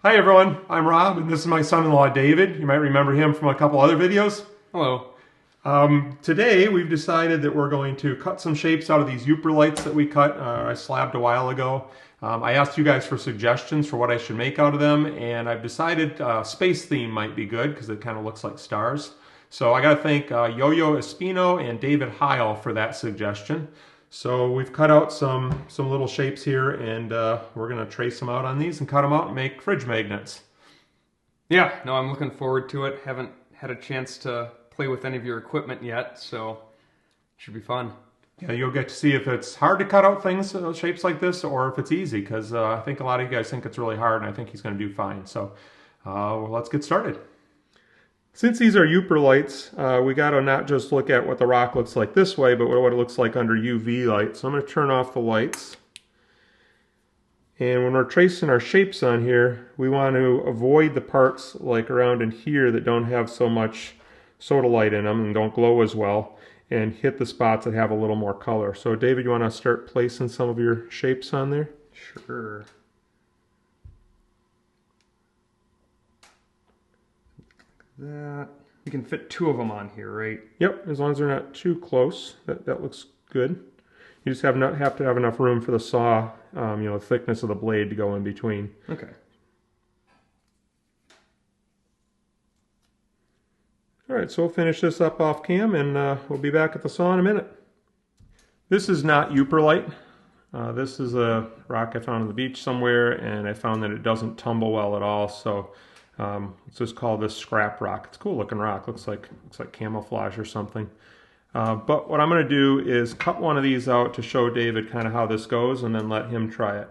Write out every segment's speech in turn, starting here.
Hi everyone, I'm Rob and this is my son-in-law David. You might remember him from a couple other videos. Hello. Today we've decided that we're going to cut some shapes out of these Yooperlites that we cut, I slabbed a while ago. I asked you guys for suggestions for what I should make out of them, and I've decided space theme might be good because it kind of looks like stars. So I got to thank Yo-Yo Espino and David Heil for that suggestion. So we've cut out some little shapes here, and we're going to trace them out on these and cut them out and make fridge magnets. Yeah, no, I'm looking forward to it. Haven't had a chance to play with any of your equipment yet, so it should be fun. Yeah, you'll get to see if it's hard to cut out things, shapes like this, or if it's easy, because I think a lot of you guys think it's really hard, and I think he's going to do fine. So well, let's get started. Since these are Yooperlites, we got to not just look at what the rock looks like this way, but what it looks like under UV light. So I'm going to turn off the lights. And when we're tracing our shapes on here, we want to avoid the parts like around in here that don't have so much sodalite in them and don't glow as well, and hit the spots that have a little more color. So David, you want to start placing some of your shapes on there? Sure. That you can fit two of them on here, right? Yep, as long as they're not too close. That looks good. You just have to have enough room for the saw, the thickness of the blade to go in between. Okay. All right, so we'll finish this up off cam, and we'll be back at the saw in a minute. This is not Yooperlite. This is a rock I found on the beach somewhere, and I found that it doesn't tumble well at all. So let's just call this scrap rock. It's a cool looking rock. Looks like camouflage or something. But what I'm going to do is cut one of these out to show David kind of how this goes, and then let him try it.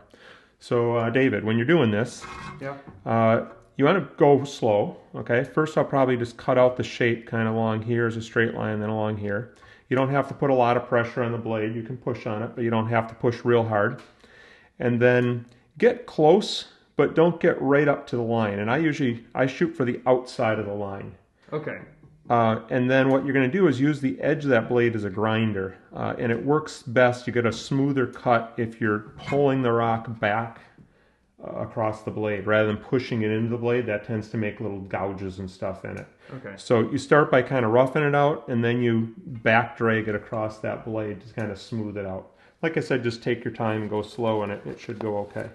So David, when you're doing this, Yeah. you want to go slow. Okay. First, I'll probably just cut out the shape kind of along here as a straight line, then along here. You don't have to put a lot of pressure on the blade. You can push on it, but you don't have to push real hard. And then get close, but don't get right up to the line. And I shoot for the outside of the line. Okay. And then what you're going to do is use the edge of that blade as a grinder. And it works best, you get a smoother cut if you're pulling the rock back across the blade rather than pushing it into the blade. That tends to make little gouges and stuff in it. Okay. So you start by kind of roughing it out, and then you back drag it across that blade to kind of smooth it out. Like I said, just take your time and go slow, and it should go okay.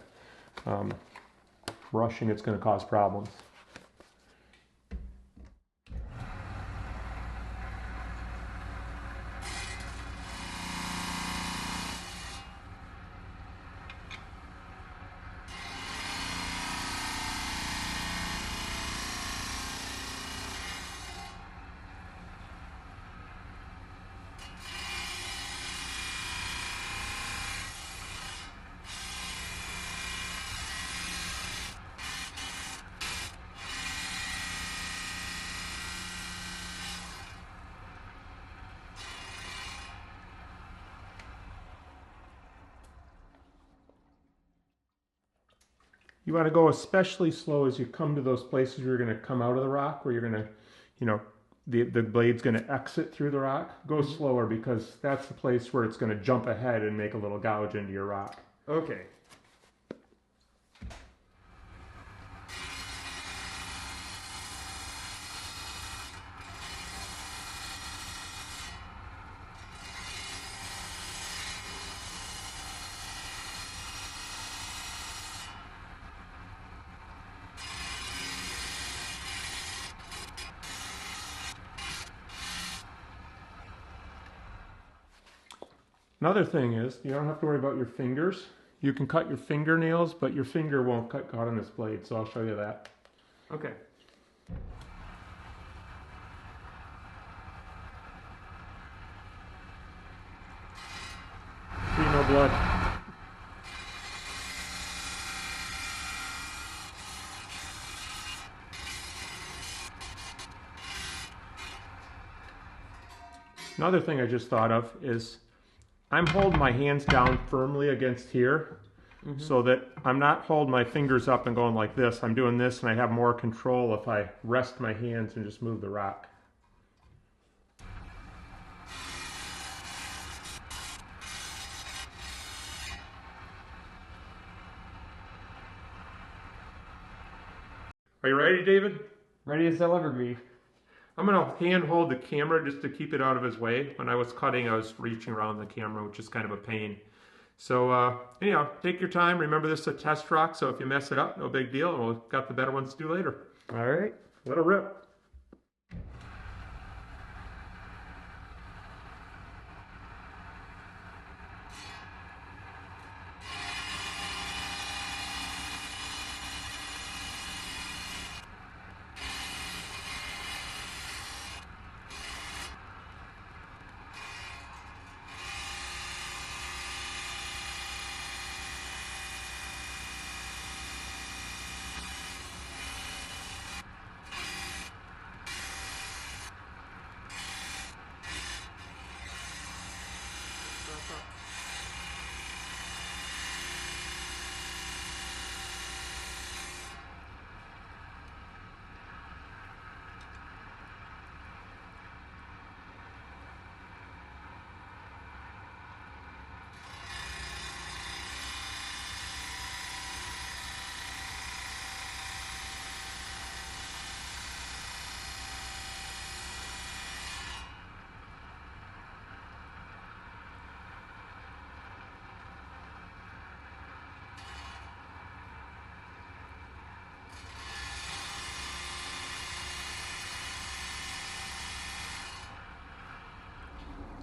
Rushing, it's going to cause problems. You want to go especially slow as you come to those places where you're going to come out of the rock, where you're going to, the blade's going to exit through the rock. Go slower, because that's the place where it's going to jump ahead and make a little gouge into your rock. Okay. Another thing is, you don't have to worry about your fingers. You can cut your fingernails, but your finger won't cut on this blade, so I'll show you that. Okay. See, no blood. Another thing I just thought of is I'm holding my hands down firmly against here, so that I'm not holding my fingers up and going like this. I'm doing this, and I have more control if I rest my hands and just move the rock. Are you ready, David? Ready as I'll ever be. I'm going to hand hold the camera just to keep it out of his way. When I was cutting, I was reaching around the camera, which is kind of a pain. So anyhow, take your time. Remember, this is a test rock, so if you mess it up, no big deal. And we've got the better ones to do later. All right. Let it rip.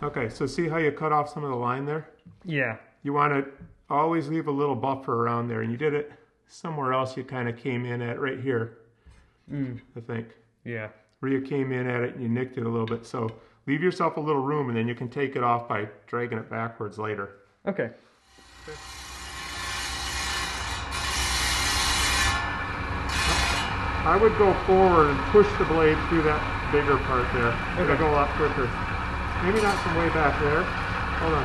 Okay, so see how you cut off some of the line there? Yeah. You want to always leave a little buffer around there, and you did it somewhere else. You kind of came in at right here, I think. Yeah. Where you came in at it and you nicked it a little bit. So leave yourself a little room, and then you can take it off by dragging it backwards later. Okay. I would go forward and push the blade through that bigger part there. It'll go a lot quicker. Maybe not from way back there. Hold on.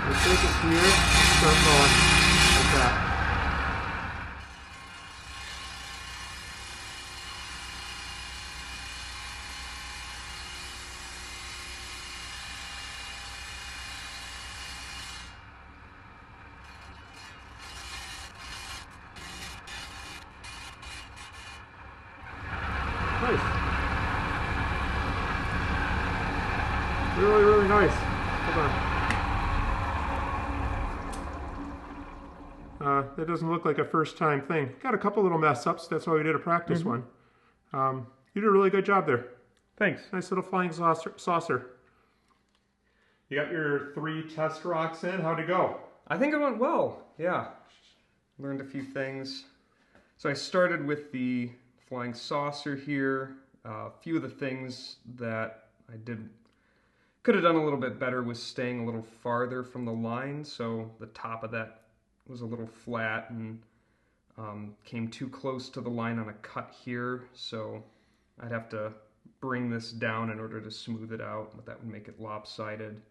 Let's take it here, start going like that. Nice. Really, really nice. Hold on. That doesn't look like a first time thing. Got a couple little mess ups. That's why we did a practice one. You did a really good job there. Thanks. Nice little flying saucer. You got your 3 test rocks in. How'd it go? I think it went well. Yeah. Learned a few things. So I started with the flying saucer here. A few of the things that I could have done a little bit better was staying a little farther from the line. So the top of that was a little flat and came too close to the line on a cut here. So I'd have to bring this down in order to smooth it out, but that would make it lopsided.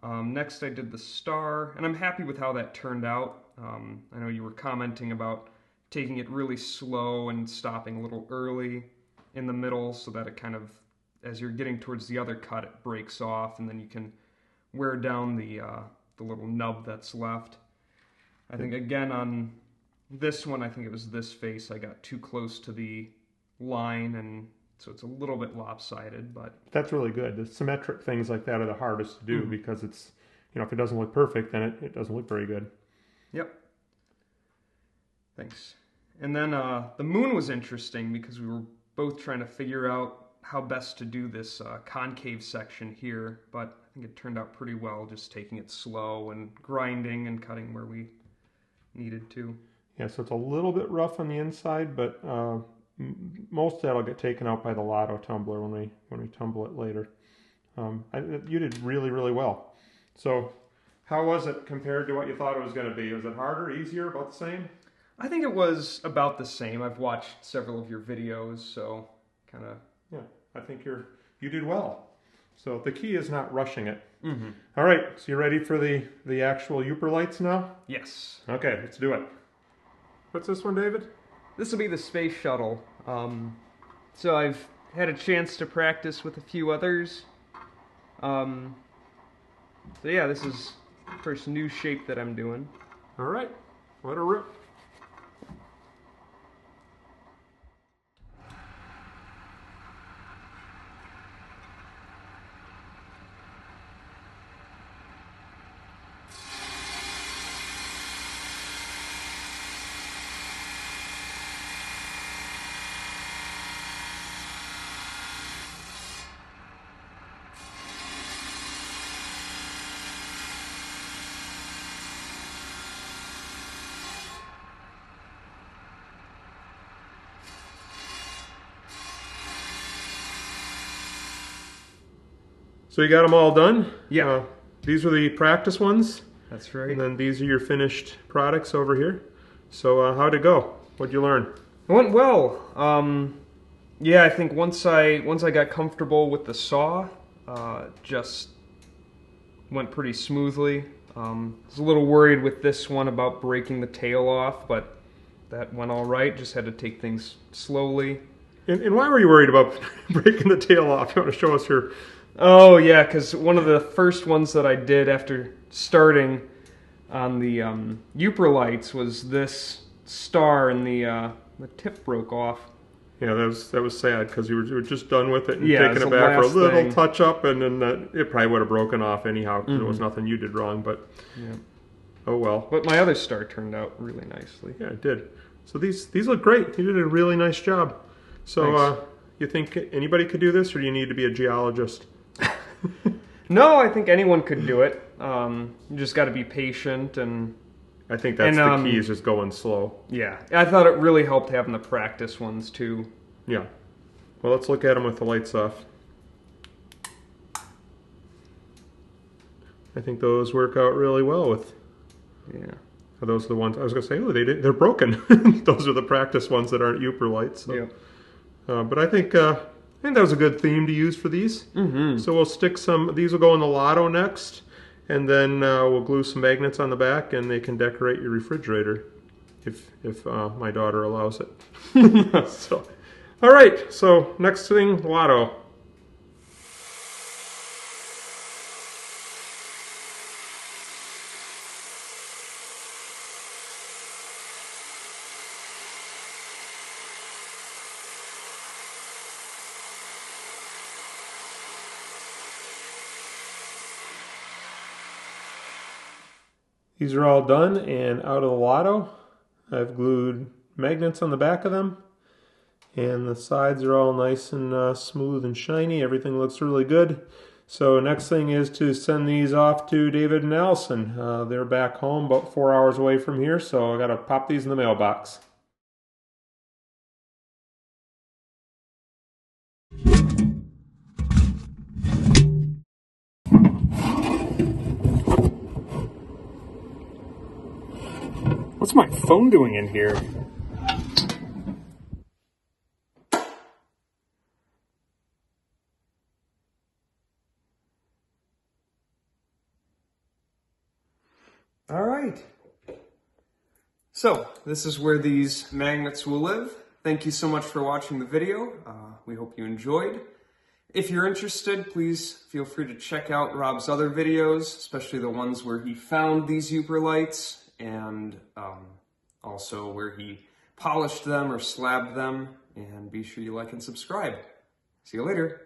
Next I did the star, and I'm happy with how that turned out. I know you were commenting about taking it really slow and stopping a little early in the middle so that it kind of, as you're getting towards the other cut, it breaks off and then you can wear down the little nub that's left. I think again on this one, I think it was this face, I got too close to the line, and so it's a little bit lopsided, but... That's really good. The symmetric things like that are the hardest to do because it's, you know, if it doesn't look perfect, then it doesn't look very good. Yep. Thanks. And then the moon was interesting because we were both trying to figure out how best to do this concave section here, but I think it turned out pretty well, just taking it slow and grinding and cutting where we needed to. Yeah, so it's a little bit rough on the inside, but most of that will get taken out by the Lotto tumbler when we tumble it later. You did really, really well. So how was it compared to what you thought it was going to be? Was it harder, easier, about the same? I think it was about the same. I've watched several of your videos, so kind of... Yeah, I think you did well. So the key is not rushing it. All right, so you ready for the actual Yooperlites now? Yes. Okay, let's do it. What's this one, David? This will be the space shuttle. So I've had a chance to practice with a few others. So yeah, this is the first new shape that I'm doing. All right, let her rip. So you got them all done? Yeah. These are the practice ones. That's right. And then these are your finished products over here. So how'd it go? What'd you learn? It went well. Yeah, I think once I got comfortable with the saw, just went pretty smoothly. I was a little worried with this one about breaking the tail off, but that went all right. Just had to take things slowly. And why were you worried about breaking the tail off? You want to show us your... Oh yeah, because one of the first ones that I did after starting on the Yooperlites was this star, and the tip broke off. Yeah, that was sad because you were just done with it and Yeah, taking it back for a little touch up, and then it probably would have broken off anyhow because there was nothing you did wrong. But yeah. Oh well. But my other star turned out really nicely. Yeah, it did. So these look great. You did a really nice job. So you think anybody could do this, or do you need to be a geologist? No, I think anyone could do it. You just got to be patient, and I think that's the key, is just going slow. Yeah, I thought it really helped having the practice ones too. Yeah. Well, let's look at them with the lights off. I think those work out really well with. Yeah. Those are the ones I was going to say. Oh, they're broken. Those are the practice ones that aren't Yooperlites. So. Yeah. But I think that was a good theme to use for these. Mm-hmm. So we'll stick some. These will go in the Lotto next, and then we'll glue some magnets on the back, and they can decorate your refrigerator, if my daughter allows it. So, all right. So next thing, Lotto. These are all done and out of the Lotto. I've glued magnets on the back of them, and the sides are all nice and smooth and shiny. Everything looks really good. So next thing is to send these off to David and Allison. They're back home about 4 hours away from here, so I gotta pop these in the mailbox. What's my phone doing in here? All right. So this is where these magnets will live. Thank you so much for watching the video. We hope you enjoyed. If you're interested, please feel free to check out Rob's other videos, especially the ones where he found these Yooperlites, and also where he polished them or slabbed them. And be sure you like and subscribe. See you later.